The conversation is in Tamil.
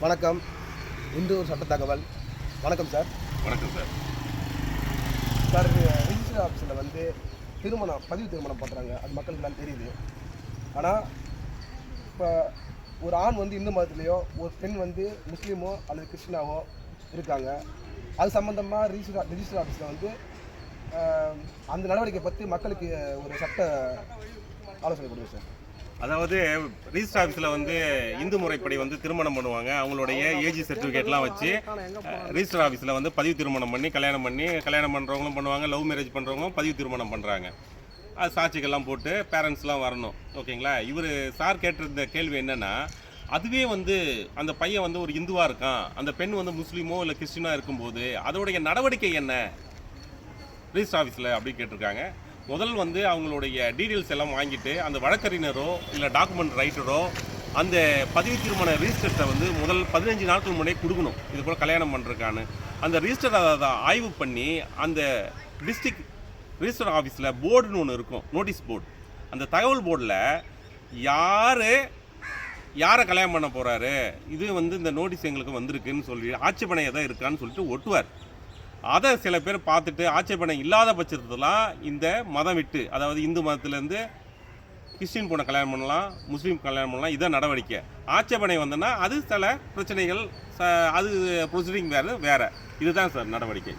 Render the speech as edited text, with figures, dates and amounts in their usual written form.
வணக்கம். இன்று ஒரு சட்ட தகவல். வணக்கம் சார். வணக்கம் சார். சார், ரிஜிஸ்டர் ஆஃபீஸில் வந்து பதிவு திருமணம் பண்ணுறாங்க. அது மக்களுக்குலாம் தெரியுது. ஆனால் இப்போ ஒரு ஆண் வந்து இந்து மதத்துலேயோ, ஒரு பெண் வந்து முஸ்லீமோ அல்லது கிறிஸ்டினாவோ இருக்காங்க. அது சம்மந்தமாக ரிஜிஸ்டர் ஆஃபீஸில் வந்து அந்த நடவடிக்கை பற்றி மக்களுக்கு ஒரு சட்ட ஆலோசனை கொடுங்க சார். அதாவது ரிஜிஸ்டர் ஆஃபீஸில் வந்து இந்து முறைப்படி வந்து திருமணம் பண்ணுவாங்க. அவங்களுடைய ஏஜி சர்டிஃபிகேட்லாம் வச்சு ரிஜிஸ்டர் ஆஃபீஸில் வந்து பதிவு திருமணம் பண்ணி கல்யாணம் பண்ணுறவங்களும் பண்ணுவாங்க. லவ் மேரேஜ் பண்ணுறவங்களும் பதிவு திருமணம் பண்ணுறாங்க. அது சாட்சிகள்லாம் போட்டு பேரண்ட்ஸ்லாம் வரணும். ஓகேங்களா? இவர் சார் கேட்டிருந்த கேள்வி என்னென்னா, அதுவே வந்து அந்த பையன் வந்து ஒரு இந்துவாக இருக்கான், அந்த பெண் வந்து முஸ்லீமோ இல்லை கிறிஸ்டினோ இருக்கும்போது அதோடைய நடவடிக்கை என்ன ரிஜிஸ்டர் ஆஃபீஸில் அப்படி கேட்டிருக்காங்க. முதல் வந்து அவங்களுடைய டீட்டெயில்ஸ் எல்லாம் வாங்கிட்டு அந்த வழக்கறிஞரோ இல்லை டாக்குமெண்ட் ரைட்டரோ அந்த பதிவு திருமண ரிஜிஸ்டர்ஸை வந்து முதல் 15 நாட்கள் முன்னாடியே கொடுக்கணும். இது போல் கல்யாணம் பண்ணுறதுக்கான அந்த ரிஜிஸ்டர் அதை ஆய்வு பண்ணி அந்த டிஸ்ட்ரிக்ட் ரிஜிஸ்டர் ஆஃபீஸில் போர்டுன்னு ஒன்று இருக்கும், நோட்டீஸ் போர்டு. அந்த தகவல் போர்டில் யாரை கல்யாணம் பண்ண போகிறாரு, இது வந்து இந்த நோட்டீஸ் எங்களுக்கு வந்திருக்குன்னு சொல்லி ஆட்சேபனை எதாவது இருக்கான்னு சொல்லிட்டு ஒட்டுவார். அதை சில பேர் பார்த்துட்டு ஆட்சேபனை இல்லாத பட்சத்துலாம் இந்த மதம் விட்டு, அதாவது இந்து மதத்துலேருந்து கிறிஸ்டின் பொண்ணை கல்யாணம் பண்ணலாம், முஸ்லீம் கல்யாணம் பண்ணலாம். இதான் நடவடிக்கை. ஆட்சேபனை வந்தோன்னா அது சில பிரச்சனைகள், அது ப்ரொசீடிங் வேறு. இதுதான் சார் நடவடிக்கை.